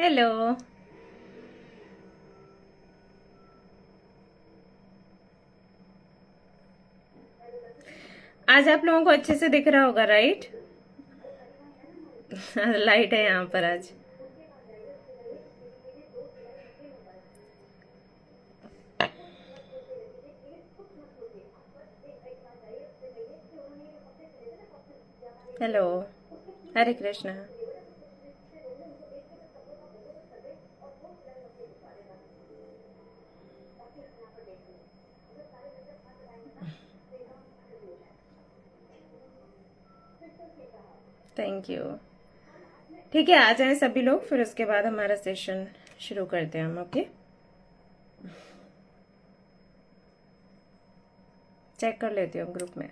Hello. आज आप लोगों को अच्छे से दिख रहा होगा, राइट? लाइट है यहाँ पर आज। Hello. Hare Krishna. Thank you. ठीक है, आ जाएं सभी लोग, फिर उसके बाद हमारा सेशन शुरू करते हैं हम। ओके, चेक कर लेती हूँ ग्रुप में।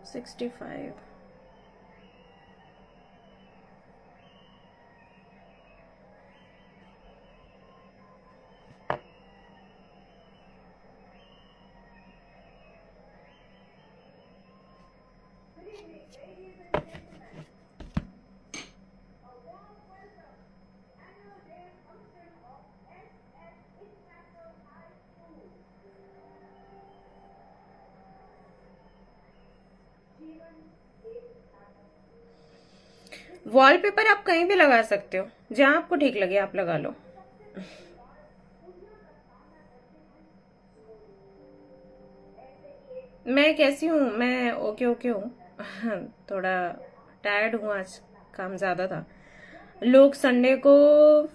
Sixty five. वॉलपेपर आप कहीं भी लगा सकते हो, जहां आपको ठीक लगे आप लगा लो। मैं कैसी हूँ? मैं ओके ओके हूँ। थोड़ा टायर्ड हूँ आज, काम ज़्यादा था। लोग संडे को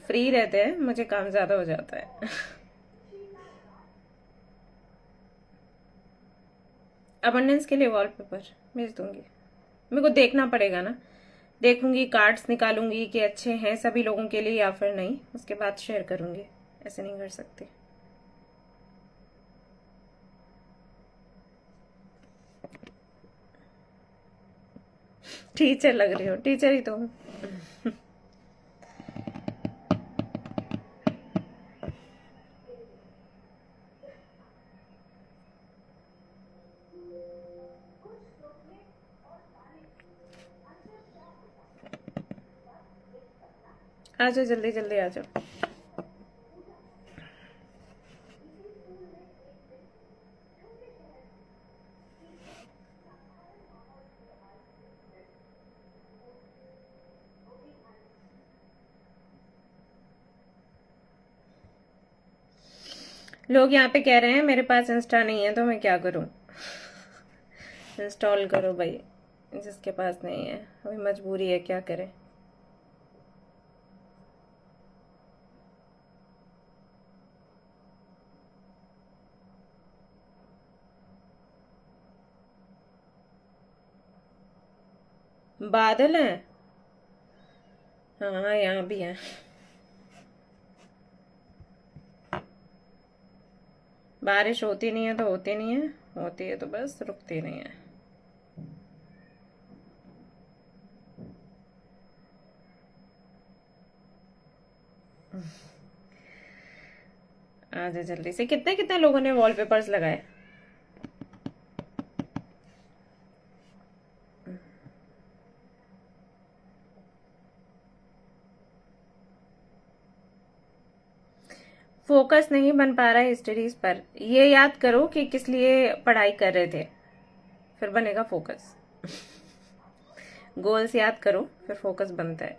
फ्री रहते हैं, मुझे काम ज़्यादा हो जाता है। अबंडेंस के लिए वॉलपेपर भेज दूंगी। मेरे को देखना पड़ेगा ना, देखूंगी, कार्ड्स निकालूंगी कि अच्छे हैं सभी लोगों के लिए या फिर नहीं, उसके बाद शेयर करूंगी। ऐसे नहीं कर सकती। टीचर लग रही हो, टीचर ही तो हूँ। आ जाओ, जल्दी जल्दी आ जाओ। लोग यहाँ पे कह रहे हैं मेरे पास इंस्टा नहीं है, तो मैं क्या करूँ? इंस्टॉल करो भाई, जिसके पास नहीं है। अभी मजबूरी है, क्या करें। बादल हैं। हाँ, यहाँ भी है। बारिश होती नहीं है तो होती नहीं है, होती है तो बस रुकती नहीं है। आ जाओ जल्दी से। कितने कितने लोगों ने वॉलपेपर्स लगाए? फोकस नहीं बन पा रहा है स्टडीज पर। ये याद करो कि किस लिए पढ़ाई कर रहे थे, फिर बनेगा फोकस। गोल्स याद करो, फिर फोकस बनता है।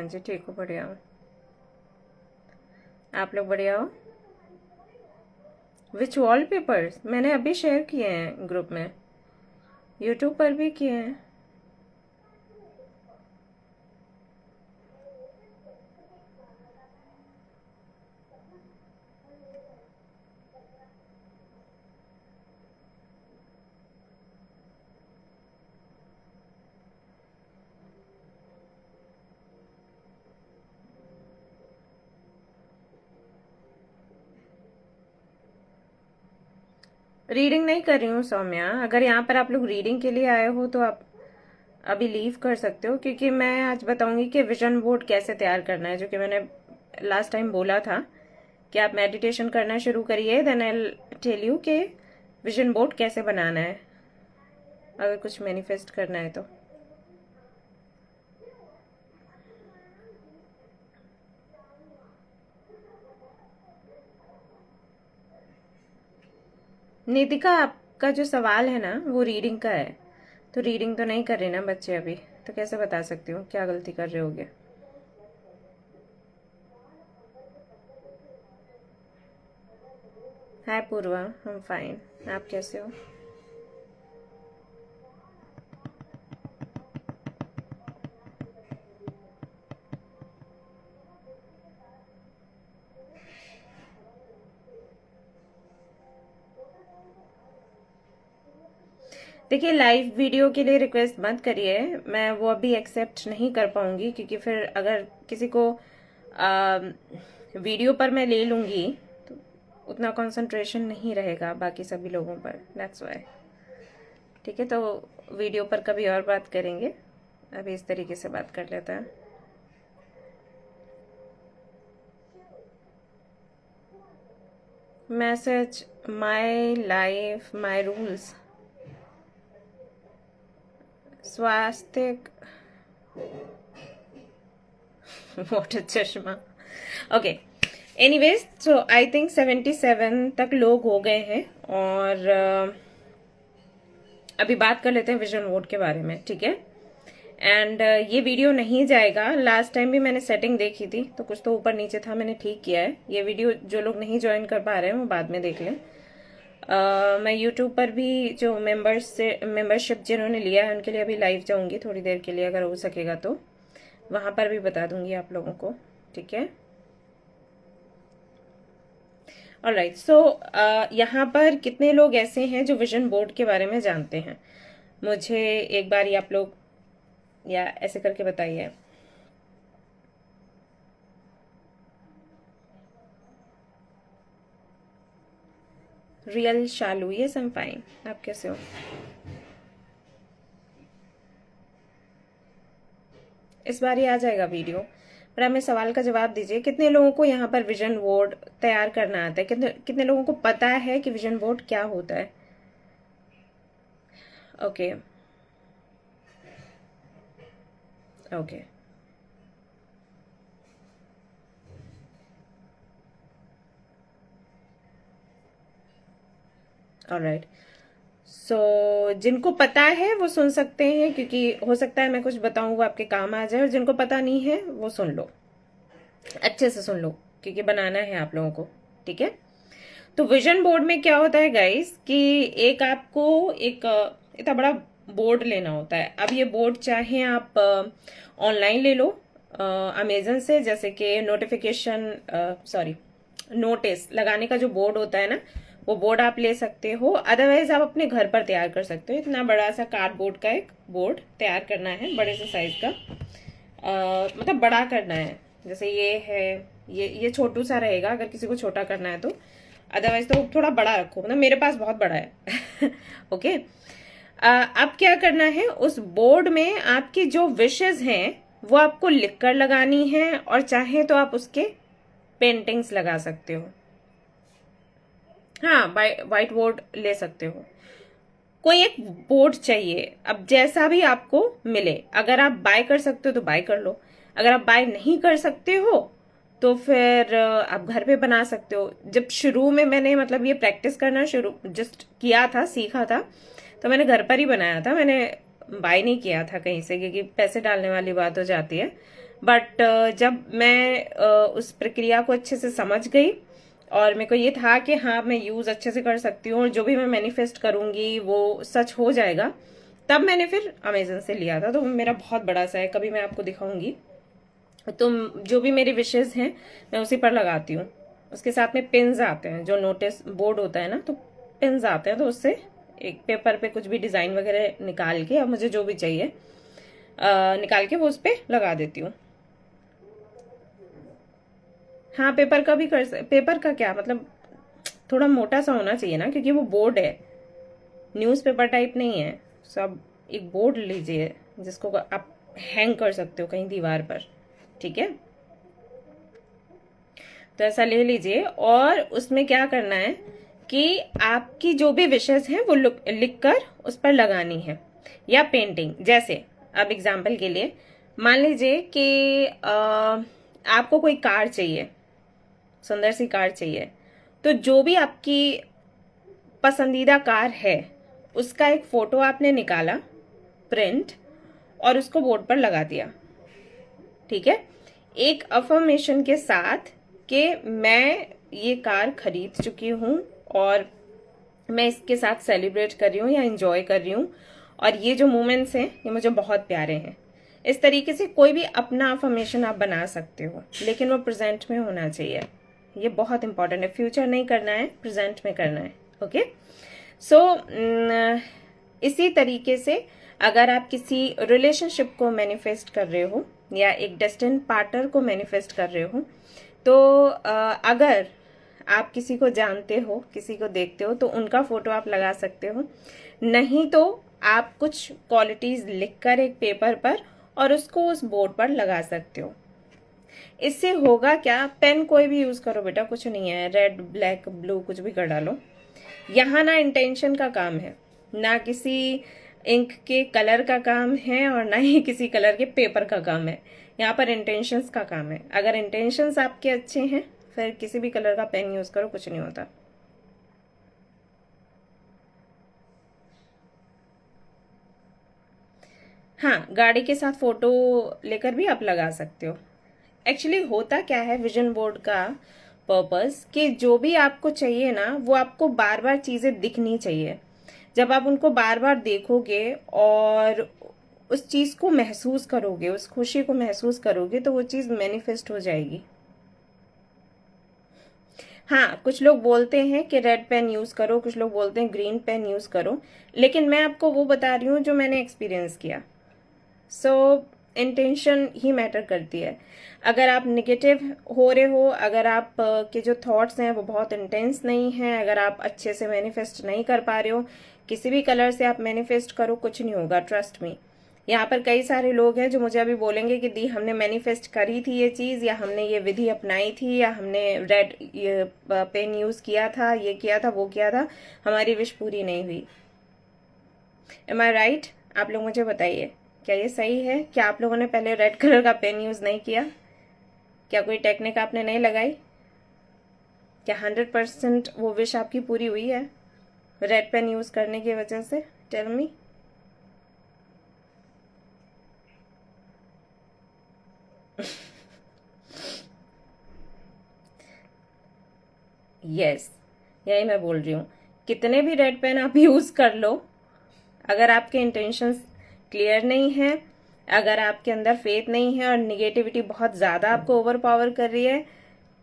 हाँ जी ठीक हो, बढ़िया हो। आप लोग बढ़िया हो? विच वॉलपेपर्स? मैंने अभी शेयर किए हैं ग्रुप में, यूट्यूब पर भी किए हैं। रीडिंग नहीं कर रही हूँ सौम्या। अगर यहाँ पर आप लोग रीडिंग के लिए आए हो तो आप अभी लीव कर सकते हो, क्योंकि मैं आज बताऊंगी कि विजन बोर्ड कैसे तैयार करना है, जो कि मैंने लास्ट टाइम बोला था कि आप मेडिटेशन करना शुरू करिए, देन आई टेल यू कि विजन बोर्ड कैसे बनाना है अगर कुछ मैनिफेस्ट करना है तो। नितिका, आपका जो सवाल है ना वो रीडिंग का है, तो रीडिंग तो नहीं कर रहे ना बच्चे अभी, तो कैसे बता सकती हूँ क्या गलती कर रहे होगे। हाय पूर्वा, हम फाइन, आप कैसे हो? देखिए, लाइव वीडियो के लिए रिक्वेस्ट मत करिए, मैं वो अभी एक्सेप्ट नहीं कर पाऊंगी, क्योंकि फिर अगर किसी को वीडियो पर मैं ले लूंगी तो उतना कंसंट्रेशन नहीं रहेगा बाकी सभी लोगों पर, दैट्स वाई। ठीक है, तो वीडियो पर कभी और बात करेंगे, अभी इस तरीके से बात कर लेते हैं। Message, my life my rules, स्वास्थ्य, वॉटर चश्मा, okay. Anyways, so I think 77 तक लोग हो गए हैं, और अभी बात कर लेते हैं विजन बोर्ड के बारे में, ठीक है। एंड ये वीडियो नहीं जाएगा, लास्ट टाइम भी मैंने सेटिंग देखी थी तो कुछ तो ऊपर नीचे था, मैंने ठीक किया है। ये वीडियो जो लोग नहीं ज्वाइन कर पा रहे हैं वो बाद में देख लें। मैं यूट्यूब पर भी जो मेंबरशिप जिन्होंने लिया है उनके लिए अभी लाइव जाऊंगी थोड़ी देर के लिए, अगर हो सकेगा तो वहां पर भी बता दूंगी आप लोगों को, ठीक है। ऑलराइट, सो यहाँ पर कितने लोग ऐसे हैं जो विजन बोर्ड के बारे में जानते हैं? मुझे एक बार ही आप लोग या ऐसे करके बताइए। रियल शालू, ये सम फाइन, आप कैसे हो? इस बार ही आ जाएगा वीडियो, पर हमें सवाल का जवाब दीजिए, कितने लोगों को यहाँ पर विजन बोर्ड तैयार करना आता है? कितने कितने लोगों को पता है कि विजन बोर्ड क्या होता है? Okay okay, alright. सो जिनको पता है वो सुन सकते हैं, क्योंकि हो सकता है मैं कुछ बताऊं वो आपके काम आ जाए, और जिनको पता नहीं है वो सुन लो, अच्छे से सुन लो, क्योंकि बनाना है आप लोगों को, ठीक है। तो विजन बोर्ड में क्या होता है गाइस, कि एक आपको एक इतना बड़ा बोर्ड लेना होता है। अब ये बोर्ड चाहे आप ऑनलाइन ले लो अमेजन से, जैसे कि नोटिफिकेशन सॉरी नोटिस लगाने का जो बोर्ड होता है ना, वो बोर्ड आप ले सकते हो। अदरवाइज आप अपने घर पर तैयार कर सकते हो। इतना बड़ा सा कार्डबोर्ड का एक बोर्ड तैयार करना है, बड़े से साइज का, मतलब बड़ा करना है। जैसे ये है, ये छोटू सा रहेगा अगर किसी को छोटा करना है तो, अदरवाइज तो थोड़ा बड़ा रखो, मतलब मेरे पास बहुत बड़ा है। ओके, अब क्या करना है, उस बोर्ड में आपकी जो विशेज हैं वो आपको लिखकर लगानी है, और चाहे तो आप उसके पेंटिंग्स लगा सकते हो। हाँ, व्हाइट बोर्ड ले सकते हो, कोई एक बोर्ड चाहिए। अब जैसा भी आपको मिले, अगर आप बाय कर सकते हो तो बाय कर लो, अगर आप बाय नहीं कर सकते हो तो फिर आप घर पे बना सकते हो। जब शुरू में मैंने मतलब ये प्रैक्टिस करना शुरू जस्ट किया था, सीखा था, तो मैंने घर पर ही बनाया था, मैंने बाय नहीं किया था कहीं से, क्योंकि पैसे डालने वाली बात हो जाती है। बट जब मैं उस प्रक्रिया को अच्छे से समझ गई और मेरे को ये था कि हाँ मैं यूज अच्छे से कर सकती हूँ और जो भी मैं मैनिफेस्ट करूंगी वो सच हो जाएगा, तब मैंने फिर अमेजन से लिया था। तो मेरा बहुत बड़ा सा है, कभी मैं आपको दिखाऊंगी। तो जो भी मेरी विशेष हैं मैं उसी पर लगाती हूँ। उसके साथ में पिन्स आते हैं, जो नोटिस बोर्ड होता है ना, तो पिन्स आते हैं, तो उससे एक पेपर पे कुछ भी डिजाइन वगैरह निकाल के, अब मुझे जो भी चाहिए निकाल के वो उस पे लगा देती हूँ। हाँ, पेपर का भी पेपर का क्या मतलब, थोड़ा मोटा सा होना चाहिए ना, क्योंकि वो बोर्ड है, न्यूज़पेपर टाइप नहीं है। सब एक बोर्ड लीजिए जिसको आप हैंग कर सकते हो कहीं दीवार पर, ठीक है। तो ऐसा ले लीजिए और उसमें क्या करना है कि आपकी जो भी विशेष हैं वो लिख कर उस पर लगानी है, या पेंटिंग। जैसे अब एग्जाम्पल के लिए मान लीजिए कि आपको कोई कार चाहिए, सुंदर सी कार चाहिए, तो जो भी आपकी पसंदीदा कार है उसका एक फोटो आपने निकाला, प्रिंट, और उसको बोर्ड पर लगा दिया, ठीक है, एक अफर्मेशन के साथ कि मैं ये कार खरीद चुकी हूँ और मैं इसके साथ सेलिब्रेट कर रही हूँ या एंजॉय कर रही हूँ, और ये जो मोमेंट्स हैं ये मुझे बहुत प्यारे हैं। इस तरीके से कोई भी अपना अफर्मेशन आप बना सकते हो, लेकिन वो प्रेजेंट में होना चाहिए। ये बहुत इंपॉर्टेंट है, फ्यूचर नहीं करना है, प्रेजेंट में करना है। ओके, सो इसी तरीके से अगर आप किसी रिलेशनशिप को मैनिफेस्ट कर रहे हो या एक डेस्टिन्ड पार्टनर को मैनिफेस्ट कर रहे हो, तो अगर आप किसी को जानते हो, किसी को देखते हो, तो उनका फोटो आप लगा सकते हो। नहीं तो आप कुछ क्वालिटीज लिखकर एक पेपर पर और उसको उस बोर्ड पर लगा सकते हो। इससे होगा क्या, पेन कोई भी यूज करो बेटा, कुछ नहीं है, रेड ब्लैक ब्लू कुछ भी कर डालो। यहाँ ना इंटेंशन का काम है, ना किसी इंक के कलर का काम है और ना ही किसी कलर के पेपर का काम है। यहाँ पर इंटेंशंस का काम है। अगर इंटेंशंस आपके अच्छे हैं फिर किसी भी कलर का पेन यूज करो, कुछ नहीं होता। हाँ, गाड़ी के साथ फोटो लेकर भी आप लगा सकते हो। एक्चुअली होता क्या है विजन बोर्ड का पर्पस, कि जो भी आपको चाहिए ना वो आपको बार बार चीजें दिखनी चाहिए। जब आप उनको बार बार देखोगे और उस चीज को महसूस करोगे, उस खुशी को महसूस करोगे, तो वो चीज मैनिफेस्ट हो जाएगी। हाँ, कुछ लोग बोलते हैं कि रेड पेन यूज करो, कुछ लोग बोलते हैं ग्रीन पेन यूज करो, लेकिन मैं आपको वो बता रही हूँ जो मैंने एक्सपीरियंस किया। सो इंटेंशन ही मैटर करती है। अगर आप निगेटिव हो रहे हो, अगर आप के जो थॉट्स हैं वो बहुत इंटेंस नहीं हैं, अगर आप अच्छे से मैनिफेस्ट नहीं कर पा रहे हो, किसी भी कलर से आप मैनिफेस्ट करो, कुछ नहीं होगा, ट्रस्ट मी। यहाँ पर कई सारे लोग हैं जो मुझे अभी बोलेंगे कि दी हमने मैनिफेस्ट करी थी ये चीज, या हमने ये विधि अपनाई थी, या हमने रेड पेन यूज किया था, ये किया था, वो किया था, हमारी विश पूरी नहीं हुई। एम आई राइट? आप लोग मुझे बताइए, क्या ये सही है? क्या आप लोगों ने पहले रेड कलर का पेन यूज नहीं किया? क्या कोई टेक्निक आपने नहीं लगाई? क्या 100% वो विश आपकी पूरी हुई है रेड पेन यूज करने की वजह से? Tell me. यस, यही मैं बोल रही हूँ। कितने भी रेड पेन आप यूज कर लो, अगर आपके इंटेंशंस क्लियर नहीं है, अगर आपके अंदर फेथ नहीं है और निगेटिविटी बहुत ज्यादा आपको ओवर पावर कर रही है,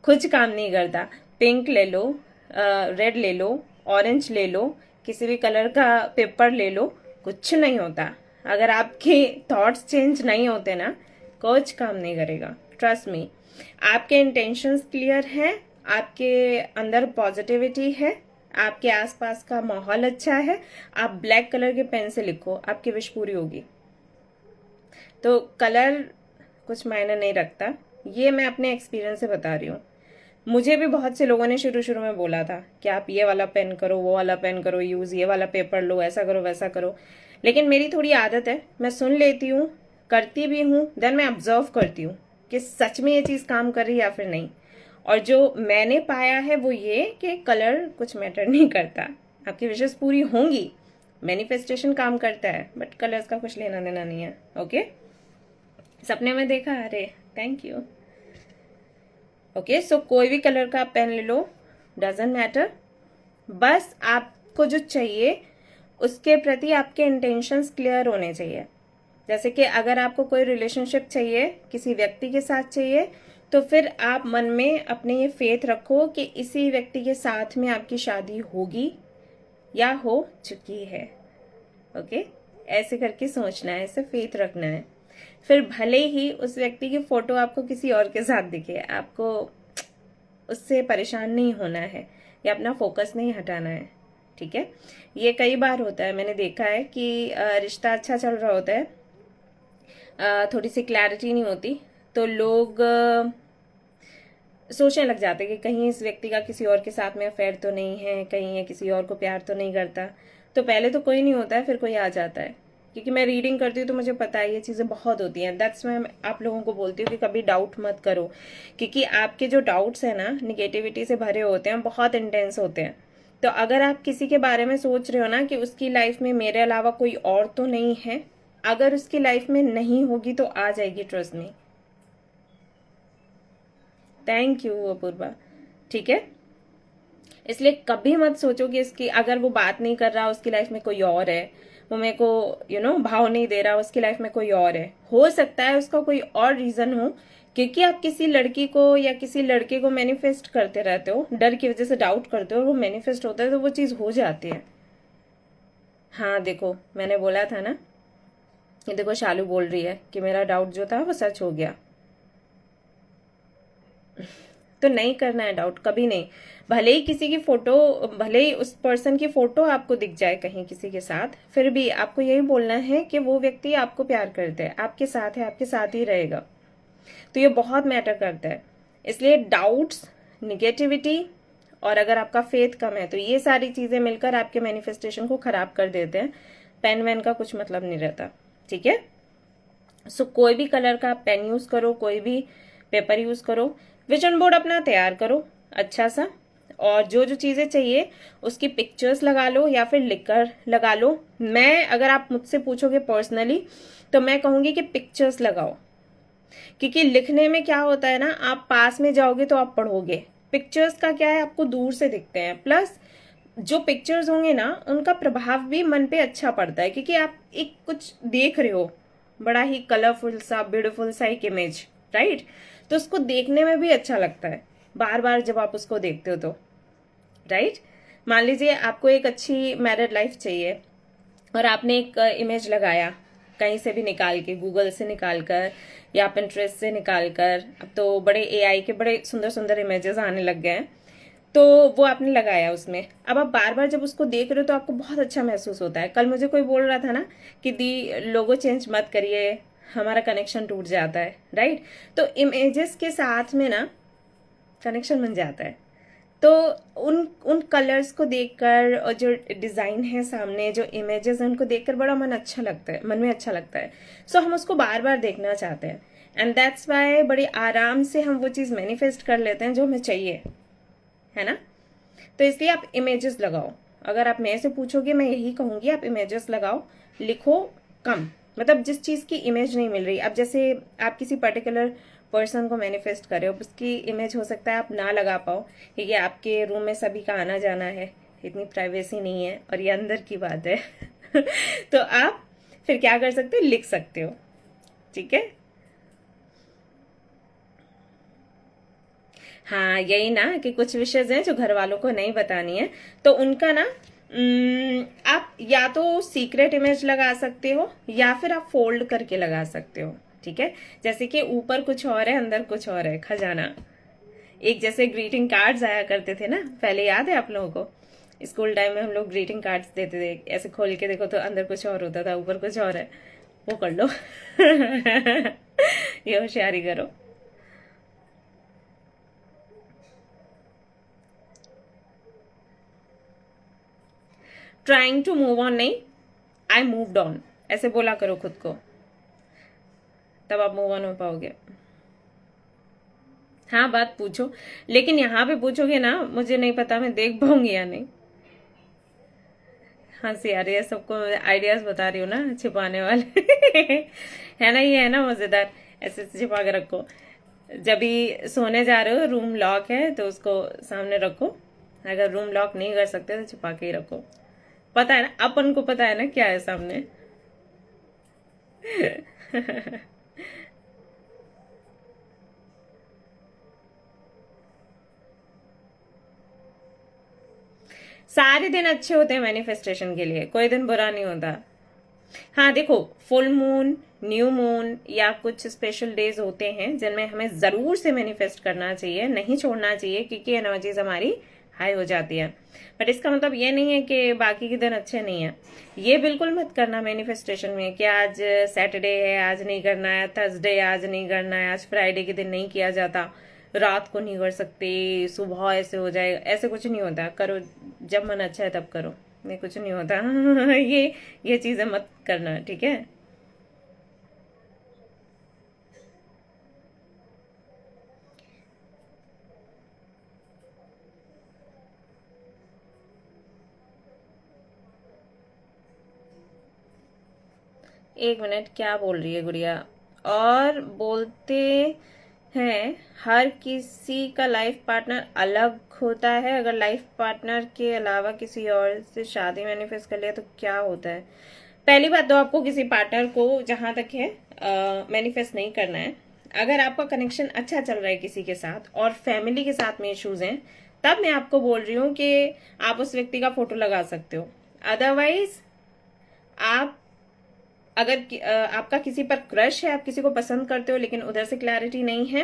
कुछ काम नहीं करता। पिंक ले लो, रेड ले लो, ऑरेंज ले लो, किसी भी कलर का पेपर ले लो, कुछ नहीं होता। अगर आपके थॉट्स चेंज नहीं होते ना, कुछ काम नहीं करेगा, ट्रस्ट मी। आपके इंटेंशंस क्लियर हैं, आपके अंदर पॉजिटिविटी है, आपके आसपास का माहौल अच्छा है, आप ब्लैक कलर के पेन से लिखो, आपकी विश पूरी होगी। तो कलर कुछ मायने नहीं रखता, ये मैं अपने एक्सपीरियंस से बता रही हूँ। मुझे भी बहुत से लोगों ने शुरू शुरू में बोला था कि आप ये वाला पेन करो, वो वाला पेन करो यूज, ये वाला पेपर लो, ऐसा करो वैसा करो। लेकिन मेरी थोड़ी आदत है, मैं सुन लेती हूँ, करती भी हूँ, देन मैं ऑब्जर्व करती हूँ कि सच में ये चीज काम कर रही है या फिर नहीं। और जो मैंने पाया है वो ये कि कलर कुछ मैटर नहीं करता, आपकी विशेष पूरी होंगी, मैनिफेस्टेशन काम करता है, बट कलर्स का कुछ लेना देना नहीं है। ओके, सपने में देखा, अरे थैंक यू। ओके, सो कोई भी कलर का आप पेन ले लो, डजेंट मैटर। बस आपको जो चाहिए उसके प्रति आपके इंटेंशंस क्लियर होने चाहिए। जैसे कि अगर आपको कोई रिलेशनशिप चाहिए, किसी व्यक्ति के साथ चाहिए, तो फिर आप मन में अपने ये फेथ रखो कि इसी व्यक्ति के साथ में आपकी शादी होगी या हो चुकी है। ओके, ऐसे करके सोचना है, ऐसे फेथ रखना है। फिर भले ही उस व्यक्ति की फोटो आपको किसी और के साथ दिखे, आपको उससे परेशान नहीं होना है या अपना फोकस नहीं हटाना है। ठीक है, ये कई बार होता है, मैंने देखा है कि रिश्ता अच्छा चल रहा होता है, थोड़ी सी क्लैरिटी नहीं होती, तो लोग सोचने लग जाते हैं कि कहीं इस व्यक्ति का किसी और के साथ में अफेयर तो नहीं है, कहीं ये किसी और को प्यार तो नहीं करता। तो पहले तो कोई नहीं होता है, फिर कोई आ जाता है। क्योंकि मैं रीडिंग करती हूँ तो मुझे पता है ये चीज़ें बहुत होती हैं। दैट्स मैं आप लोगों को बोलती हूँ कि कभी डाउट मत करो, क्योंकि आपके जो डाउट्स हैं ना, निगेटिविटी से भरे होते हैं, बहुत इंटेंस होते हैं। तो अगर आप किसी के बारे में सोच रहे हो ना कि उसकी लाइफ में मेरे अलावा कोई और तो नहीं है, अगर उसकी लाइफ में नहीं होगी तो आ जाएगी, trust me. Thank you Apoorva. ठीक है, इसलिए कभी मत सोचो कि इसकी अगर वो बात नहीं कर रहा, उसकी लाइफ में कोई और है, वो मेरे को भाव नहीं दे रहा, उसकी लाइफ में कोई और है। हो सकता है उसका कोई और रीजन हो, क्योंकि आप किसी लड़की को या किसी लड़के को मैनिफेस्ट करते रहते हो, डर की वजह से डाउट करते हो, और वो मैनिफेस्ट होता है तो वो चीज हो जाती है। हाँ देखो, मैंने बोला था ना, ये देखो शालू बोल रही है कि मेरा डाउट जो था वो सच हो गया। तो नहीं करना है डाउट, कभी नहीं। भले ही किसी की फोटो, भले ही उस पर्सन की फोटो आपको दिख जाए कहीं किसी के साथ, फिर भी आपको यही बोलना है कि वो व्यक्ति आपको प्यार करता है, आपके साथ है, आपके साथ ही रहेगा। तो ये बहुत मैटर करता है। इसलिए डाउट्स, निगेटिविटी, और अगर आपका फेथ कम है तो ये सारी चीजें मिलकर आपके मैनिफेस्टेशन को खराब कर देते हैं। पेन वैन का कुछ मतलब नहीं रहता। ठीक है, सो कोई भी कलर का पेन यूज करो, कोई भी पेपर यूज करो, विजन बोर्ड अपना तैयार करो अच्छा सा, और जो जो चीजें चाहिए उसकी पिक्चर्स लगा लो या फिर लिखकर लगा लो। मैं अगर आप मुझसे पूछोगे पर्सनली तो मैं कहूंगी कि पिक्चर्स लगाओ, क्योंकि लिखने में क्या होता है ना, आप पास में जाओगे तो आप पढ़ोगे। पिक्चर्स का क्या है, आपको दूर से दिखते हैं, प्लस जो पिक्चर्स होंगे ना उनका प्रभाव भी मन पे अच्छा पड़ता है, क्योंकि आप एक कुछ देख रहे हो, बड़ा ही कलरफुल सा, ब्यूटीफुल सा एक इमेज, राइट। तो उसको देखने में भी अच्छा लगता है बार बार जब आप उसको देखते हो तो, राइट। मान लीजिए आपको एक अच्छी मैरिड लाइफ चाहिए और आपने एक इमेज लगाया कहीं से भी निकाल के, गूगल से निकाल कर या पिंटरेस्ट से निकाल कर, अब तो बड़े एआई के बड़े सुंदर सुंदर इमेजेस आने लग गए हैं, तो वो आपने लगाया उसमें। अब आप बार बार जब उसको देख रहे हो तो आपको बहुत अच्छा महसूस होता है। कल मुझे कोई बोल रहा था ना कि दी लोगो चेंज मत करिए, हमारा कनेक्शन टूट जाता है, राइट। तो इमेजेस के साथ में ना कनेक्शन बन जाता है। तो उन उन कलर्स को देखकर और जो डिजाइन है सामने, जो इमेजेस हैं, उनको देखकर बड़ा मन अच्छा लगता है, मन में अच्छा लगता है। सो हम उसको बार बार देखना चाहते हैं, एंड दैट्स वाई बड़ी आराम से हम वो चीज मैनिफेस्ट कर लेते हैं जो हमें चाहिए, है ना। तो इसलिए आप इमेजेस लगाओ। अगर आप मेरे से पूछोगे, मैं यही कहूंगी आप इमेजेस लगाओ, लिखो कम, मतलब जिस चीज की इमेज नहीं मिल रही। अब जैसे आप किसी पर्टिकुलर पर्सन को मैनिफेस्ट कर रहे हो, उसकी इमेज हो सकता है आप ना लगा पाओ, क्योंकि आपके रूम में सभी का आना जाना है, इतनी प्राइवेसी नहीं है, और ये अंदर की बात है। तो आप फिर क्या कर सकते हो, लिख सकते हो। ठीक है, हाँ यही ना कि कुछ विषयज हैं जो घर वालों को नहीं बतानी है, तो उनका ना आप या तो सीक्रेट इमेज लगा सकते हो या फिर आप फोल्ड करके लगा सकते हो। ठीक है, जैसे कि ऊपर कुछ और है, अंदर कुछ और है, खजाना। एक जैसे ग्रीटिंग कार्ड्स आया करते थे ना पहले, याद है आप लोगों को, स्कूल टाइम में हम लोग ग्रीटिंग कार्ड्स देते थे, ऐसे खोल के देखो तो अंदर कुछ और होता था, ऊपर कुछ और है, वो कर लो। ये होशियारी करो। ट्राइंग टू मूव ऑन नहीं, आई मूव्ड ऑन, ऐसे बोला करो खुद को, तब आप मूव ऑन हो पाओगे। हाँ बात पूछो, लेकिन यहाँ पे पूछोगे ना, मुझे नहीं पता मैं देख पाऊंगी या नहीं। हंसी आ रही है, सबको आइडियाज बता रही हूँ ना छिपाने वाले। है ना, ये है ना मजेदार, ऐसे छिपा के रखो। जब भी सोने जा रहे हो, रूम लॉक है तो उसको सामने रखो। अगर रूम लॉक नहीं कर सकते तो छुपा के ही रखो। पता है ना, अपन को पता है ना क्या है सामने। सारे दिन अच्छे होते हैं मैनिफेस्टेशन के लिए, कोई दिन बुरा नहीं होता। हाँ देखो, फुल मून, न्यू मून या कुछ स्पेशल डेज होते हैं जिनमें हमें जरूर से मैनिफेस्ट करना चाहिए, नहीं छोड़ना चाहिए, क्योंकि एनर्जीज हमारी हाई हो जाती है। बट इसका मतलब ये नहीं है कि बाकी के दिन अच्छे नहीं है। ये बिल्कुल मत करना मैनिफेस्टेशन में कि आज सैटरडे है आज नहीं करना है, थर्सडे आज नहीं करना है, आज फ्राइडे के दिन नहीं किया जाता, रात को नहीं कर सकते, सुबह ऐसे हो जाएगा, ऐसे कुछ नहीं होता। करो जब मन अच्छा है तब करो, नहीं कुछ नहीं होता। ये चीजें मत करना, ठीक है। एक मिनट, क्या बोल रही है गुड़िया? और बोलते हैं हर किसी का लाइफ पार्टनर अलग होता है, अगर लाइफ पार्टनर के अलावा किसी और से शादी मैनिफेस्ट कर लिया तो क्या होता है? पहली बात तो आपको किसी पार्टनर को जहां तक है मैनिफेस्ट नहीं करना है। अगर आपका कनेक्शन अच्छा चल रहा है किसी के साथ और फैमिली के साथ में इश्यूज हैं, तब मैं आपको बोल रही हूँ कि आप उस व्यक्ति का फोटो लगा सकते हो। अदरवाइज आप अगर आपका किसी पर क्रश है, आप किसी को पसंद करते हो लेकिन उधर से क्लैरिटी नहीं है,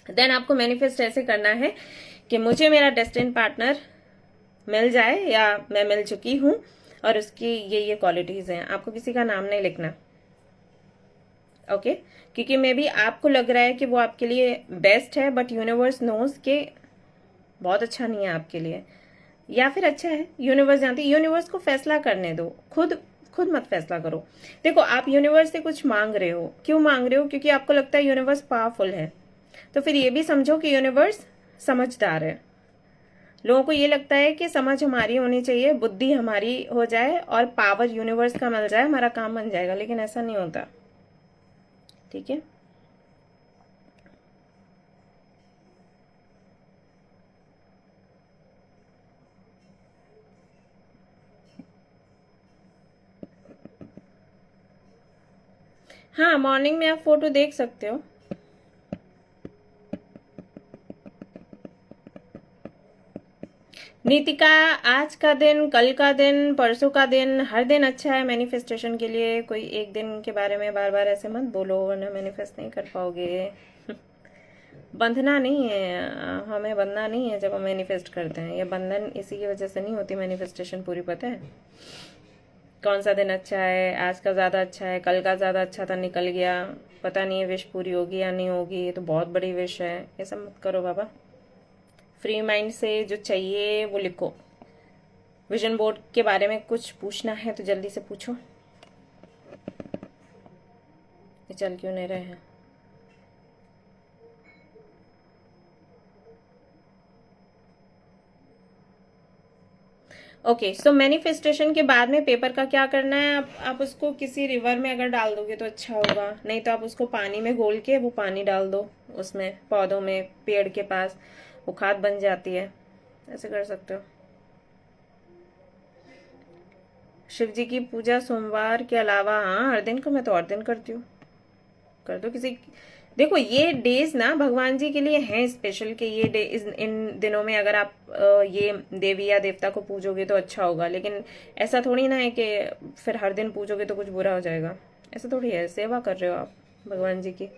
देन आपको मैनिफेस्ट ऐसे करना है कि मुझे मेरा डेस्टिन पार्टनर मिल जाए या मैं मिल चुकी हूं और उसकी ये क्वालिटीज हैं। आपको किसी का नाम नहीं लिखना, ओके? क्योंकि मे बी आपको लग रहा है कि वो आपके लिए बेस्ट है, बट यूनिवर्स नोज के बहुत अच्छा नहीं है आपके लिए, या फिर अच्छा है, यूनिवर्स जानती है। यूनिवर्स को फैसला करने दो, खुद खुद मत फैसला करो। देखो, आप यूनिवर्स से कुछ मांग रहे हो, क्यों मांग रहे हो? क्योंकि आपको लगता है यूनिवर्स पावरफुल है। तो फिर ये भी समझो कि यूनिवर्स समझदार है। लोगों को ये लगता है कि समझ हमारी होनी चाहिए, बुद्धि हमारी हो जाए और पावर यूनिवर्स का मिल जाए, हमारा काम बन जाएगा, लेकिन ऐसा नहीं होता, ठीक है। हाँ, मॉर्निंग में आप फोटो देख सकते हो। नीतिका, आज का दिन, कल का दिन, परसों का दिन, हर दिन अच्छा है मैनिफेस्टेशन के लिए। कोई एक दिन के बारे में बार बार ऐसे मत बोलो, वरना मैनिफेस्ट नहीं कर पाओगे। बंधना नहीं है, हमें बंधना नहीं है जब हम मैनिफेस्ट करते हैं। ये बंधन इसी की वजह से नहीं होती मैनिफेस्टेशन पूरी, पता है? कौन सा दिन अच्छा है, आज का ज़्यादा अच्छा है, कल का ज़्यादा अच्छा था निकल गया, पता नहीं है विश पूरी होगी या नहीं होगी, ये तो बहुत बड़ी विश है। ये सब मत करो बाबा। फ्री माइंड से जो चाहिए वो लिखो। विजन बोर्ड के बारे में कुछ पूछना है तो जल्दी से पूछो। ये चल क्यों नहीं रहे हैं? ओके, सो मैनिफेस्टेशन के बाद में पेपर का क्या करना है? आप उसको किसी रिवर में अगर डाल दोगे तो अच्छा होगा, नहीं तो आप उसको पानी में घोल के वो पानी डाल दो उसमें, पौधों में, पेड़ के पास, वो खाद बन जाती है। ऐसे कर सकते हो। शिव जी की पूजा सोमवार के अलावा, हाँ हर दिन को, मैं तो और दिन करती हूँ। कर दो किसी। देखो, ये डेज ना भगवान जी के लिए हैं स्पेशल, कि ये डे इन दिनों में अगर आप ये देवी या देवता को पूजोगे तो अच्छा होगा। लेकिन ऐसा थोड़ी ना है कि फिर हर दिन पूजोगे तो कुछ बुरा हो जाएगा। ऐसा थोड़ी है, सेवा कर रहे हो आप भगवान जी की।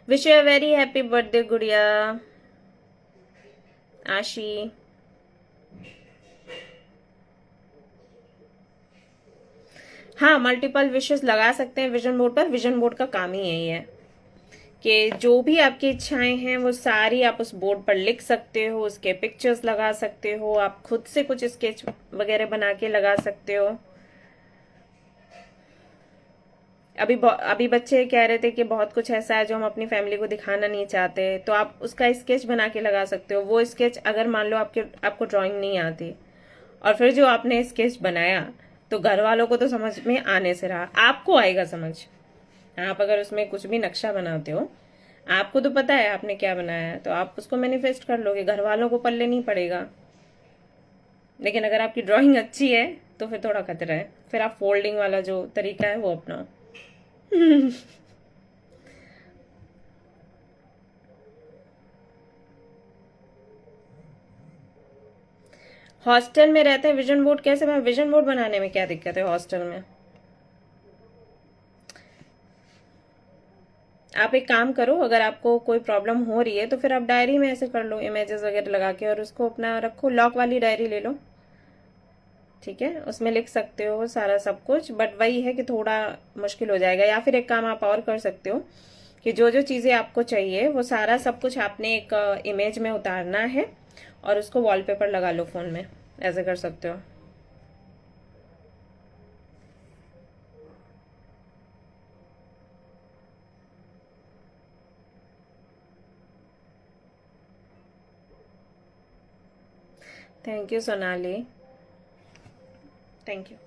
Wish you a very happy birthday गुड़िया आशी। हाँ, मल्टीपल विशेस लगा सकते हैं विजन बोर्ड पर। विजन बोर्ड का काम ही यही है कि जो भी आपकी इच्छाएं हैं वो सारी आप उस बोर्ड पर लिख सकते हो, उसके पिक्चर्स लगा सकते हो, आप खुद से कुछ स्केच वगैरह बना के लगा सकते हो। अभी बच्चे कह रहे थे कि बहुत कुछ ऐसा है जो हम अपनी फैमिली को दिखाना नहीं चाहते, तो आप उसका स्केच बना के लगा सकते हो। वो स्केच अगर मान लो आपको ड्राइंग नहीं आती और फिर जो आपने स्केच बनाया, तो घर वालों को तो समझ में आने से रहा, आपको आएगा समझ। आप अगर उसमें कुछ भी नक्शा बनाते हो, आपको तो पता है आपने क्या बनाया है, तो आप उसको मैनिफेस्ट कर लोगे, घर वालों को पल्ले नहीं पड़ेगा। लेकिन अगर आपकी ड्राइंग अच्छी है तो फिर थोड़ा खतरा है, फिर आप फोल्डिंग वाला जो तरीका है वो अपनाओ। हॉस्टल में रहते हैं विजन बोर्ड कैसे? मैं विजन बोर्ड बनाने में क्या दिक्कत है हॉस्टल में? आप एक काम करो, अगर आपको कोई प्रॉब्लम हो रही है तो फिर आप डायरी में ऐसे कर लो, इमेजेस वगैरह लगा के, और उसको अपना रखो, लॉक वाली डायरी ले लो, ठीक है, उसमें लिख सकते हो सारा सब कुछ। बट वही है कि थोड़ा मुश्किल हो जाएगा। या फिर एक काम आप और कर सकते हो कि जो जो चीज़ें आपको चाहिए वो सारा सब कुछ आपने एक इमेज में उतारना है और उसको वॉलपेपर लगा लो फोन में, ऐसे कर सकते हो। Thank you Sonali, thank you.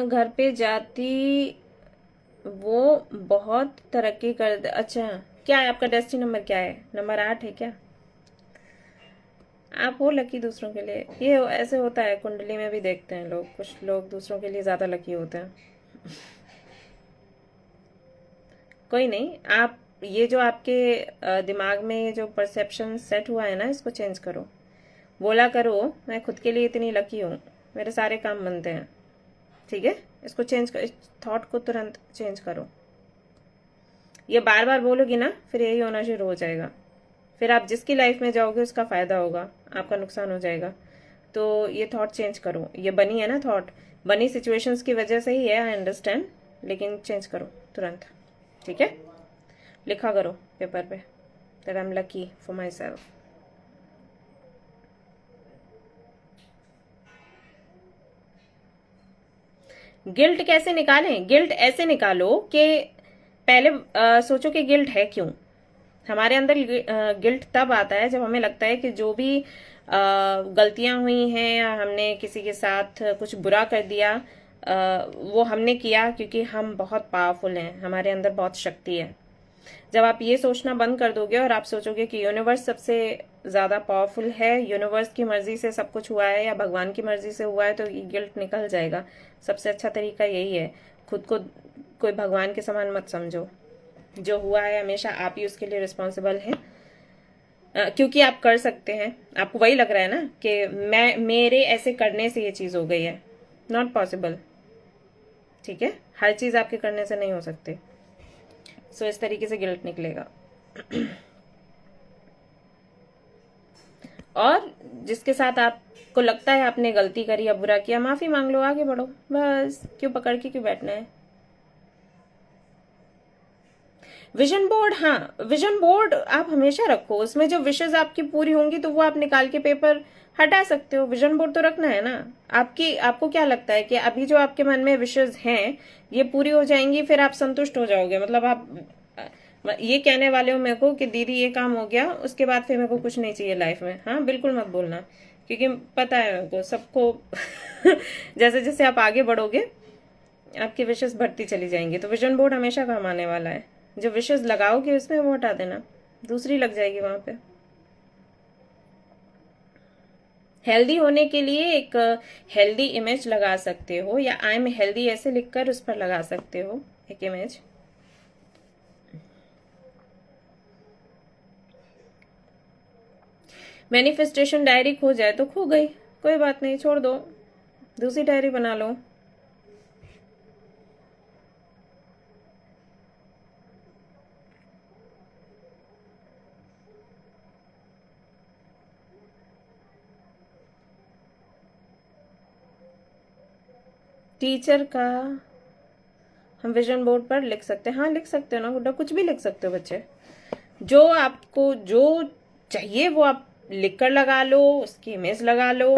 घर पे जाती वो बहुत तरक्की कर दे। अच्छा, क्या है आपका डेस्टिनी नंबर? क्या है? नंबर 8 है क्या? आप हो लकी दूसरों के लिए, ये ऐसे होता है, कुंडली में भी देखते हैं लोग, कुछ लोग दूसरों के लिए ज्यादा लकी होते हैं। कोई नहीं, आप ये जो आपके दिमाग में ये जो परसेप्शन सेट हुआ है ना, इसको चेंज करो। बोला करो मैं खुद के लिए इतनी लकी हूँ, मेरे सारे काम बनते हैं, ठीक है? इसको चेंज कर, इस थॉट को तुरंत चेंज करो। ये बार बार बोलोगी ना, फिर यही होना शुरू हो जाएगा। फिर आप जिसकी लाइफ में जाओगे उसका फायदा होगा, आपका नुकसान हो जाएगा। तो ये थॉट चेंज करो। ये बनी है ना थॉट, बनी सिचुएशंस की वजह से ही है, आई अंडरस्टैंड, लेकिन चेंज करो तुरंत, ठीक है? लिखा करो पेपर पे that I am lucky for my self. Guilt कैसे निकालें? गिल्ट ऐसे निकालो कि पहले सोचो कि गिल्ट है क्यों। हमारे अंदर गिल्ट तब आता है जब हमें लगता है कि जो भी गलतियां हुई हैं या हमने किसी के साथ कुछ बुरा कर दिया, वो हमने किया क्योंकि हम बहुत पावरफुल हैं, हमारे अंदर बहुत शक्ति है। जब आप ये सोचना बंद कर दोगे और आप सोचोगे कि यूनिवर्स सबसे ज्यादा पावरफुल है, यूनिवर्स की मर्जी से सब कुछ हुआ है या भगवान की मर्जी से हुआ है, तो ये गिल्ट निकल जाएगा। सबसे अच्छा तरीका यही है, खुद को कोई भगवान के समान मत समझो। जो हुआ है हमेशा आप ही उसके लिए रिस्पॉन्सिबल हैं, क्योंकि आप कर सकते हैं। आपको वही लग रहा है ना कि मैं मेरे ऐसे करने से ये चीज हो गई है, नॉट पॉसिबल, ठीक है? हर चीज आपके करने से नहीं हो सकती। सो इस तरीके से गिल्ट निकलेगा। और जिसके साथ आपको लगता है आपने गलती करी या बुरा किया, माफी मांग लो, आगे बढ़ो, बस। क्यों पकड़ के क्यों बैठना है? विजन बोर्ड, हाँ, विजन बोर्ड आप हमेशा रखो, उसमें जो विशेष आपकी पूरी होंगी तो वो आप निकाल के पेपर हटा सकते हो। विजन बोर्ड तो रखना है ना। आपको क्या लगता है कि अभी जो आपके मन में विशेष हैं ये पूरी हो जाएंगी, फिर आप संतुष्ट हो जाओगे? मतलब आप ये कहने वाले हो मेरे को कि दीदी ये काम हो गया, उसके बाद फिर मेरे को कुछ नहीं चाहिए लाइफ में? हाँ, बिल्कुल मत बोलना, क्योंकि पता है मेरे को सबको जैसे जैसे आप आगे बढ़ोगे आपकी विशेष बढ़ती चली जाएंगी। तो विजन बोर्ड हमेशा काम आने वाला है। जो विशेष लगाओगे उसमें वो हटा देना, दूसरी लग जाएगी वहां पे। हेल्दी होने के लिए एक हेल्दी इमेज लगा सकते हो, या आई एम हेल्दी ऐसे लिखकर उस पर लगा सकते हो एक इमेज। मैनिफेस्टेशन डायरी खो जाए तो खो गई, कोई बात नहीं, छोड़ दो, दूसरी डायरी बना लो। टीचर का हम विजन बोर्ड पर लिख सकते हैं, हाँ लिख सकते हो ना गुड्डा, कुछ भी लिख सकते हो बच्चे। जो आपको जो चाहिए वो आप लिख कर लगा लो, उसकी इमेज लगा लो।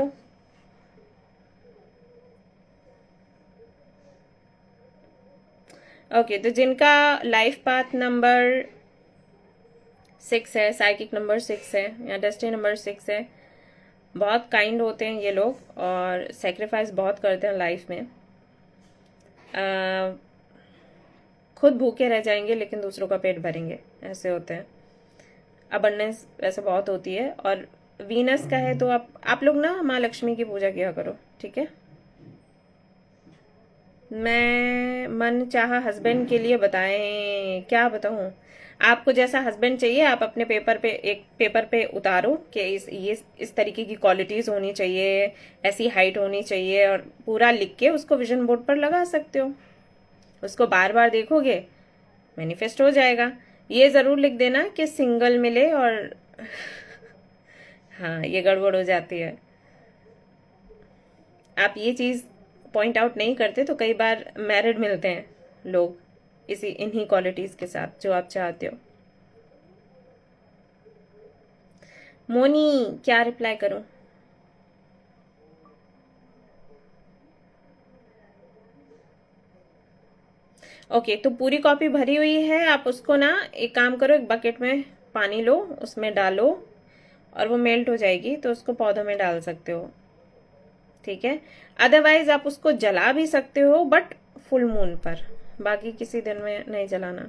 ओके, तो जिनका लाइफ पाथ नंबर 6 है, साइकिक नंबर 6 है या डेस्टिनी नंबर 6 है। बहुत काइंड होते हैं ये लोग और सेक्रीफाइस बहुत करते हैं लाइफ में। खुद भूखे रह जाएंगे लेकिन दूसरों का पेट भरेंगे, ऐसे होते हैं। अबंडेंस वैसे बहुत होती है। और वीनस का है तो आप लोग ना माँ लक्ष्मी की पूजा किया करो, ठीक है। मैं मन चाहा हस्बैंड के लिए बताएं, क्या बताऊं। आपको जैसा हस्बैंड चाहिए आप अपने एक पेपर पे उतारो कि इस तरीके की क्वालिटीज होनी चाहिए, ऐसी हाइट होनी चाहिए, और पूरा लिख के उसको विजन बोर्ड पर लगा सकते हो। उसको बार बार देखोगे मैनिफेस्ट हो जाएगा। ये जरूर लिख देना कि सिंगल मिले, और हाँ ये गड़बड़ हो जाती है। आप ये चीज पॉइंट आउट नहीं करते तो कई बार मैरिड मिलते हैं लोग इन्हीं क्वालिटीज के साथ जो आप चाहते हो। मोनी क्या रिप्लाई करूं? ओके, तो पूरी कॉपी भरी हुई है। आप उसको ना एक काम करो, एक बकेट में पानी लो, उसमें डालो और वो मेल्ट हो जाएगी तो उसको पौधों में डाल सकते हो, ठीक है। अदरवाइज आप उसको जला भी सकते हो बट फुल मून पर, बाकी किसी दिन में नहीं जलाना।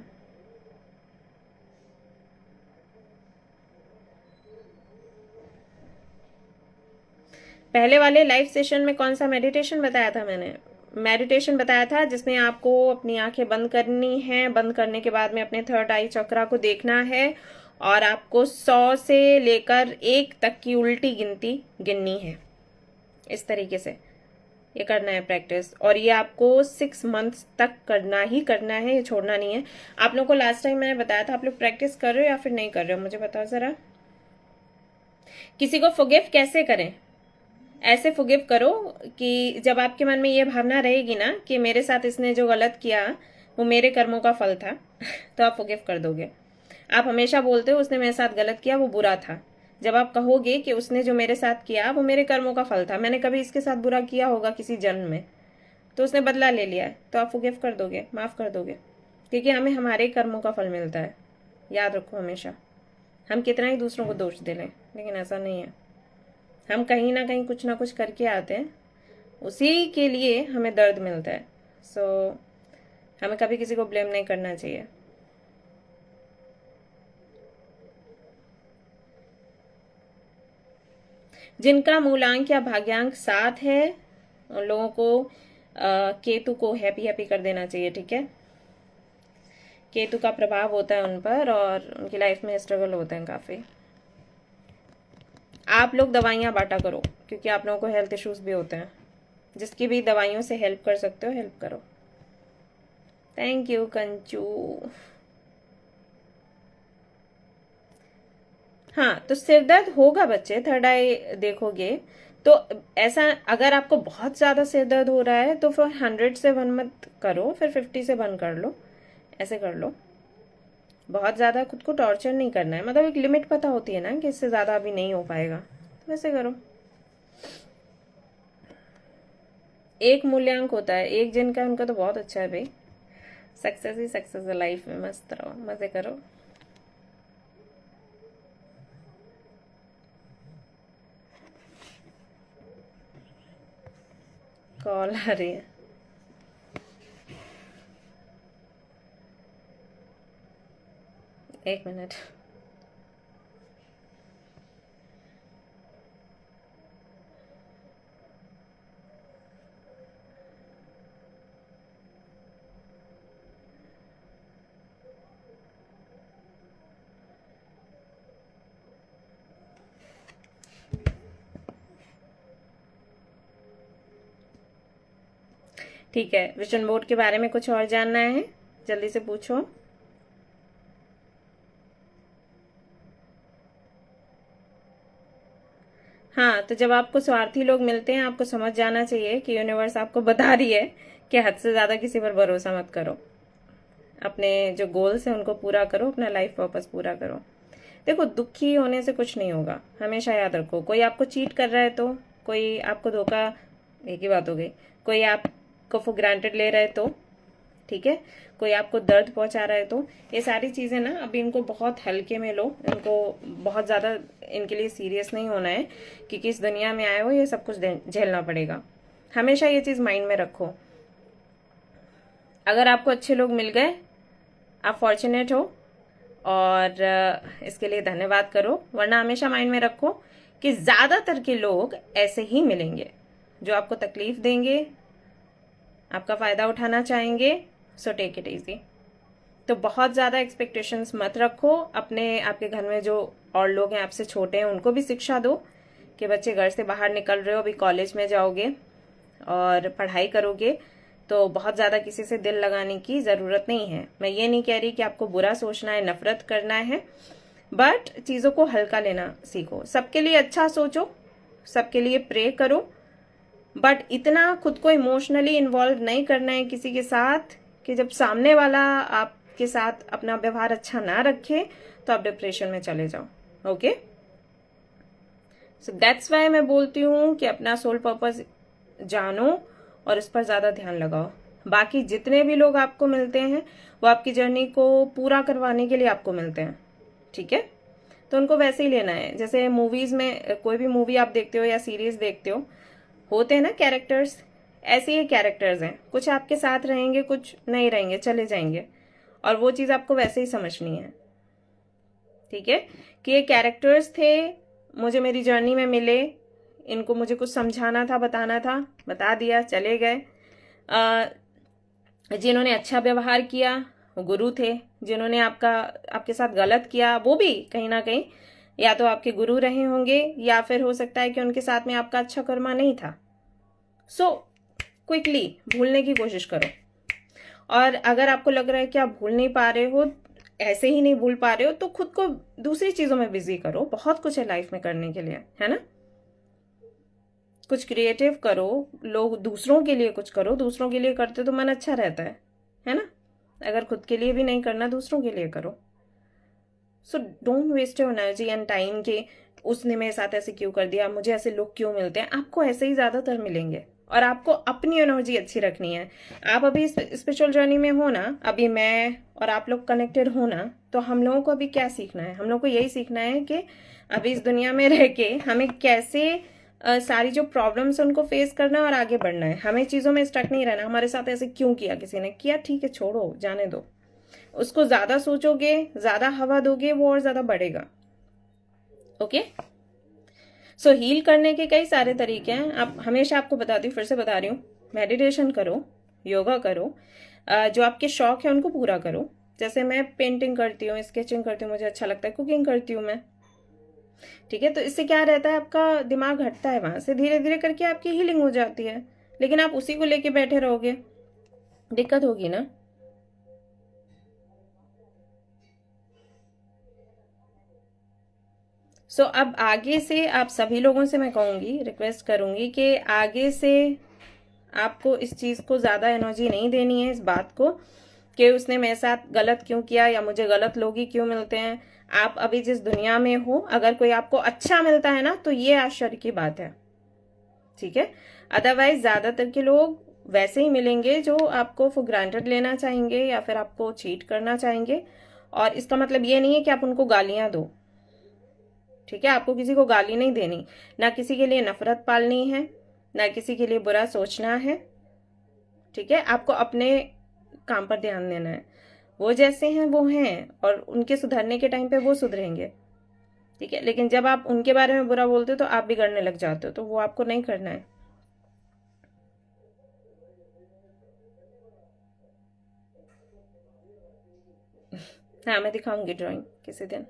पहले वाले लाइव सेशन में कौन सा मेडिटेशन बताया था मैंने? मेडिटेशन बताया था जिसमें आपको अपनी आंखें बंद करनी है। बंद करने के बाद में अपने थर्ड आई चक्रा को देखना है और आपको 100 से लेकर 1 तक की उल्टी गिनती गिननी है। इस तरीके से ये करना है प्रैक्टिस, और ये आपको 6 मंथ्स तक करना ही करना है, ये छोड़ना नहीं है। आप लोगों को लास्ट टाइम मैंने बताया था, आप लोग प्रैक्टिस कर रहे हो या फिर नहीं कर रहे हो, मुझे बताओ जरा। किसी को फॉरगिव कैसे करें? ऐसे फॉरगिव करो कि जब आपके मन में ये भावना रहेगी ना कि मेरे साथ इसने जो गलत किया वो मेरे कर्मों का फल था तो आप फॉरगिव कर दोगे। आप हमेशा बोलते हो उसने मेरे साथ गलत किया, वो बुरा था। जब आप कहोगे कि उसने जो मेरे साथ किया वो मेरे कर्मों का फल था, मैंने कभी इसके साथ बुरा किया होगा किसी जन्म में, तो उसने बदला ले लिया है, तो आप फॉरगिव कर दोगे, माफ कर दोगे, क्योंकि हमें हमारे कर्मों का फल मिलता है। याद रखो हमेशा। हम कितना ही दूसरों को दोष दे लें लेकिन ऐसा नहीं है। हम कहीं ना कहीं कुछ ना कुछ करके आते हैं, उसी के लिए हमें दर्द मिलता है। सो हमें कभी किसी को ब्लेम नहीं करना चाहिए। जिनका मूलांक या भाग्यांक 7 है उन लोगों को केतु को हैप्पी हैप्पी कर देना चाहिए, ठीक है। केतु का प्रभाव होता है उन पर और उनकी लाइफ में स्ट्रगल होते हैं काफी। आप लोग दवाइयाँ बांटा करो क्योंकि आप लोगों को हेल्थ इश्यूज भी होते हैं। जिसकी भी दवाइयों से हेल्प कर सकते हो हेल्प करो। Thank you Kanchu. हाँ, तो सिर दर्द होगा बच्चे, थर्ड आई देखोगे तो ऐसा। अगर आपको बहुत ज्यादा सिर दर्द हो रहा है तो फिर 100 से 1 मत करो, फिर 50 से 1 कर लो, ऐसे कर लो। बहुत ज्यादा खुद को टॉर्चर नहीं करना है, मतलब एक लिमिट पता होती है ना कि इससे ज्यादा अभी नहीं हो पाएगा, तो वैसे करो। एक मूल्यांक होता है, एक जिन का उनका तो बहुत अच्छा है भाई। सक्सेस ही सक्सेस है लाइफ में, मस्त रहो, मजे करो। कॉल आ रही है। एक मिनट। ठीक है, विजन बोर्ड के बारे में कुछ और जानना है? जल्दी से पूछो। हाँ, तो जब आपको स्वार्थी लोग मिलते हैं आपको समझ जाना चाहिए कि यूनिवर्स आपको बता रही है कि हद से ज्यादा किसी पर भरोसा मत करो। अपने जो गोल्स हैं उनको पूरा करो, अपना लाइफ पर्पस पूरा करो। देखो, दुखी होने से कुछ नहीं होगा, हमेशा याद रखो। कोई आपको चीट कर रहा है तो, कोई आपको धोखा, एक ही बात हो गई, कोई आपको फॉर ग्रांटेड ले रहा है तो ठीक है, कोई आपको दर्द पहुंचा रहा है तो ये सारी चीजें ना अभी इनको बहुत हल्के में लो, इनको बहुत ज्यादा इनके लिए सीरियस नहीं होना है कि किस दुनिया में आए हो ये सब कुछ झेलना पड़ेगा। हमेशा ये चीज माइंड में रखो। अगर आपको अच्छे लोग मिल गए, आप फॉर्चुनेट हो और इसके लिए धन्यवाद करो, वरना हमेशा माइंड में रखो कि ज्यादातर के लोग ऐसे ही मिलेंगे जो आपको तकलीफ देंगे, आपका फायदा उठाना चाहेंगे। So take it easy. तो बहुत ज्यादा एक्सपेक्टेशंस मत रखो। अपने आपके घर में जो और लोग हैं आपसे छोटे हैं उनको भी शिक्षा दो कि बच्चे घर से बाहर निकल रहे हो, अभी कॉलेज में जाओगे और पढ़ाई करोगे, तो बहुत ज्यादा किसी से दिल लगाने की जरूरत नहीं है। मैं ये नहीं कह रही कि आपको बुरा सोचना है, नफरत करना है, बट चीजों को हल्का लेना सीखो। सबके लिए अच्छा सोचो, सबके लिए प्रे करो, बट इतना खुद को इमोशनली इन्वॉल्व नहीं करना है किसी के साथ कि जब सामने वाला आपके साथ अपना व्यवहार अच्छा ना रखे तो आप डिप्रेशन में चले जाओ। ओके, सो दैट्स वाई मैं बोलती हूँ कि अपना सोल पर्पस जानो और इस पर ज्यादा ध्यान लगाओ। बाकी जितने भी लोग आपको मिलते हैं वो आपकी जर्नी को पूरा करवाने के लिए आपको मिलते हैं, ठीक है, तो उनको वैसे ही लेना है। जैसे मूवीज में, कोई भी मूवी आप देखते हो या सीरीज देखते हो, होते हैं ना कैरेक्टर्स, ऐसे ही कैरेक्टर्स हैं, कुछ आपके साथ रहेंगे, कुछ नहीं रहेंगे, चले जाएंगे, और वो चीज आपको वैसे ही समझनी है, ठीक है, कि ये कैरेक्टर्स थे, मुझे मेरी जर्नी में मिले, इनको मुझे कुछ समझाना था, बताना था, बता दिया, चले गए। जिन्होंने अच्छा व्यवहार किया वो गुरु थे, जिन्होंने आपके साथ गलत किया वो भी कहीं ना कहीं या तो आपके गुरु रहे होंगे या फिर हो सकता है कि उनके साथ में आपका अच्छा कर्मा नहीं था। सो क्विकली भूलने की कोशिश करो। और अगर आपको लग रहा है कि आप भूल नहीं पा रहे हो, ऐसे ही नहीं भूल पा रहे हो, तो खुद को दूसरी चीजों में बिजी करो। बहुत कुछ है लाइफ में करने के लिए, है ना, कुछ क्रिएटिव करो, लोग दूसरों के लिए कुछ करो। दूसरों के लिए करते तो मन अच्छा रहता है ना। अगर खुद के लिए भी नहीं करना, दूसरों के लिए करो। So don't waste your energy and time कि उसने मेरे साथ ऐसे क्यों कर दिया, मुझे ऐसे लोग क्यों मिलते हैं। आपको ऐसे ही ज्यादातर मिलेंगे और आपको अपनी एनर्जी अच्छी रखनी है। आप अभी स्पिरिचुअल जर्नी में हो ना, अभी मैं और आप लोग कनेक्टेड हो ना, तो हम लोगों को अभी क्या सीखना है? हम लोग को यही सीखना है कि अभी इस दुनिया में रह के हमें कैसे सारी जो प्रॉब्लम्स है उनको फेस करना और आगे बढ़ना है। हमें चीजों में स्टक नहीं रहना। हमारे साथ ऐसे क्यों किया, किसी ने किया, ठीक है, छोड़ो, जाने दो। उसको ज्यादा सोचोगे, ज्यादा हवा दोगे, वो और ज्यादा बढ़ेगा। ओके, सो हील करने के कई सारे तरीके हैं। आप हमेशा आपको बताती हूँ, फिर से बता रही हूँ, मेडिटेशन करो, योगा करो, जो आपके शौक है उनको पूरा करो। जैसे मैं पेंटिंग करती हूँ, स्केचिंग करती हूँ, मुझे अच्छा लगता है, कुकिंग करती हूँ मैं, ठीक है। तो इससे क्या रहता है, आपका दिमाग हटता है वहां से, धीरे धीरे करके आपकी हीलिंग हो जाती है। लेकिन आप उसी को लेके बैठे रहोगे, दिक्कत होगी ना। सो अब आगे से आप सभी लोगों से मैं कहूंगी, रिक्वेस्ट करूंगी कि आगे से आपको इस चीज को ज्यादा एनर्जी नहीं देनी है, इस बात को कि उसने मेरे साथ गलत क्यों किया या मुझे गलत लोग ही क्यों मिलते हैं। आप अभी जिस दुनिया में हो, अगर कोई आपको अच्छा मिलता है ना, तो ये आश्चर्य की बात है, ठीक है। अदरवाइज ज्यादातर के लोग वैसे ही मिलेंगे जो आपको फॉर ग्रांटेड लेना चाहेंगे या फिर आपको चीट करना चाहेंगे। और इसका मतलब ये नहीं है कि आप उनको गालियां दो, ठीक है। आपको किसी को गाली नहीं देनी, ना किसी के लिए नफरत पालनी है, ना किसी के लिए बुरा सोचना है, ठीक है। आपको अपने काम पर ध्यान देना है। वो जैसे हैं वो हैं, और उनके सुधरने के टाइम पे वो सुधरेंगे, ठीक है। लेकिन जब आप उनके बारे में बुरा बोलते हो तो आप बिगड़ने लग जाते हो, तो वो आपको नहीं करना है। हाँ, मैं दिखाऊंगी ड्राइंग किसी दिन।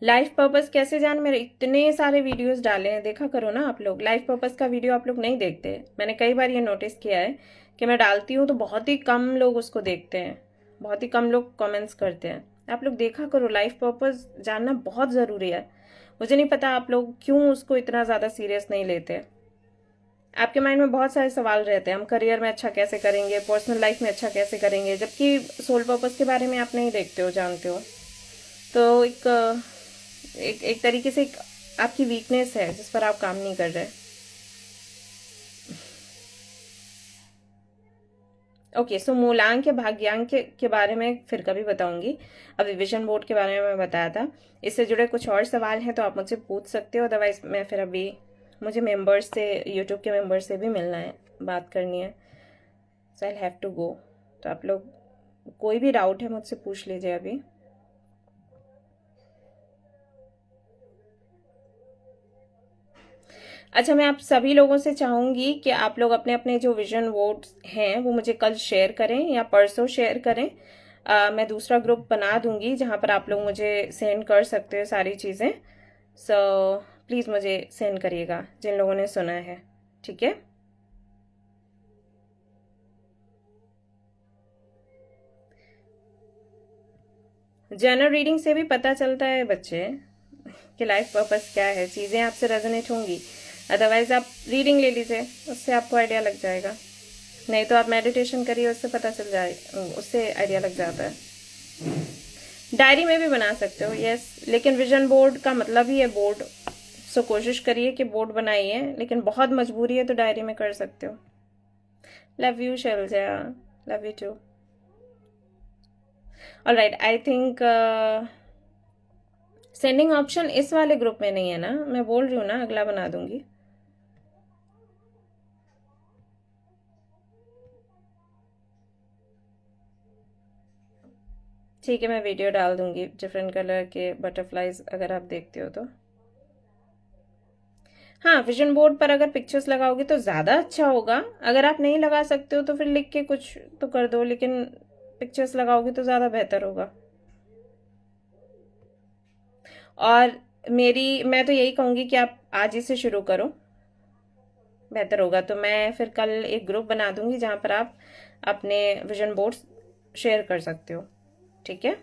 लाइफ पर्पस कैसे जान, मेरे इतने सारे वीडियोस डाले हैं, देखा करो ना आप लोग। लाइफ पर्पस का वीडियो आप लोग नहीं देखते। मैंने कई बार ये नोटिस किया है कि मैं डालती हूँ तो बहुत ही कम लोग उसको देखते हैं, बहुत ही कम लोग कमेंट्स करते हैं। आप लोग देखा करो, लाइफ पर्पस जानना बहुत जरूरी है। मुझे नहीं पता आप लोग क्यों उसको इतना ज्यादा सीरियस नहीं लेते। आपके माइंड में बहुत सारे सवाल रहते हैं, हम करियर में अच्छा कैसे करेंगे, पर्सनल लाइफ में अच्छा कैसे करेंगे, जबकि सोल पर्पस के बारे में आप नहीं देखते हो, जानते हो। तो एक तरीके से आपकी वीकनेस है जिस पर आप काम नहीं कर रहे। ओके, सो मूलांक या भाग्यांक के बारे में फिर कभी बताऊंगी। अभी विजन बोर्ड के बारे में मैं बताया था। इससे जुड़े कुछ और सवाल हैं तो आप मुझसे पूछ सकते हो, अदरवाइज मैं फिर अभी मुझे मेंबर्स से, यूट्यूब के मेंबर्स से भी मिलना है, बात करनी है, सो आई हैव टू गो। तो आप लोग कोई भी डाउट है मुझसे पूछ लीजिए अभी। अच्छा, मैं आप सभी लोगों से चाहूंगी कि आप लोग अपने अपने जो विजन बोर्ड्स हैं वो मुझे कल शेयर करें या परसों शेयर करें। मैं दूसरा ग्रुप बना दूंगी जहां पर आप लोग मुझे सेंड कर सकते हो सारी चीज़ें। सो प्लीज़ मुझे सेंड करिएगा जिन लोगों ने सुना है, ठीक है। जनरल रीडिंग से भी पता चलता है बच्चे कि लाइफ पर्पस क्या है, चीज़ें आपसे रेजोनेट होंगी। अदरवाइज आप रीडिंग ले लीजिए, उससे आपको आइडिया लग जाएगा। नहीं तो आप मेडिटेशन करिए, उससे पता चल जाए, उससे आइडिया लग जाता है। डायरी में भी बना सकते हो, यस, लेकिन विजन बोर्ड का मतलब ही है बोर्ड। सो कोशिश करिए कि बोर्ड बनाइए, लेकिन बहुत मजबूरी है तो डायरी में कर सकते हो। Love you Shailaja, love you too. Alright, I think sending option इस वाले ग्रुप में नहीं है ना, मैं बोल रही हूँ ना, अगला बना दूंगी। ठीक है, मैं वीडियो डाल दूंगी डिफरेंट कलर के बटरफ्लाईज, अगर आप देखते हो तो। हाँ, विजन बोर्ड पर अगर पिक्चर्स लगाओगे तो ज़्यादा अच्छा होगा। अगर आप नहीं लगा सकते हो तो फिर लिख के कुछ तो कर दो, लेकिन पिक्चर्स लगाओगे तो ज़्यादा बेहतर होगा। और मैं तो यही कहूँगी कि आप आज ही से शुरू करो, बेहतर होगा। तो मैं फिर कल एक ग्रुप बना दूंगी जहाँ पर आप अपने विजन बोर्ड्स शेयर कर सकते हो, ठीक है।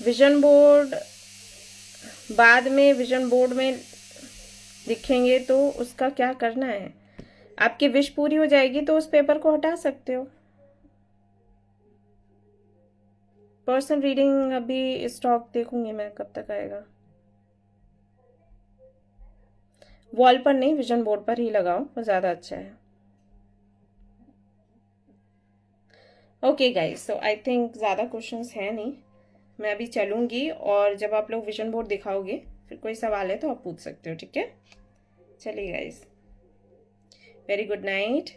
विजन बोर्ड बाद में विजन बोर्ड में लिखेंगे तो उसका क्या करना है, आपकी विश पूरी हो जाएगी तो उस पेपर को हटा सकते हो। पर्सनल रीडिंग अभी स्टॉक देखूंगी मैं कब तक आएगा। वॉल पर नहीं, विजन बोर्ड पर ही लगाओ, वो ज़्यादा अच्छा है। Okay guys, so I think ज़्यादा क्वेश्चंस हैं नहीं, मैं अभी चलूंगी। और जब आप लोग विजन बोर्ड दिखाओगे फिर कोई सवाल है तो आप पूछ सकते हो, ठीक है। चलिए गाइस, वेरी गुड नाइट,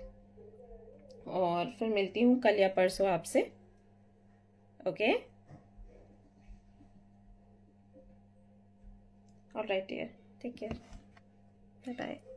और फिर मिलती हूँ कल या परसों आपसे, okay. Alright dear, take care, bye bye.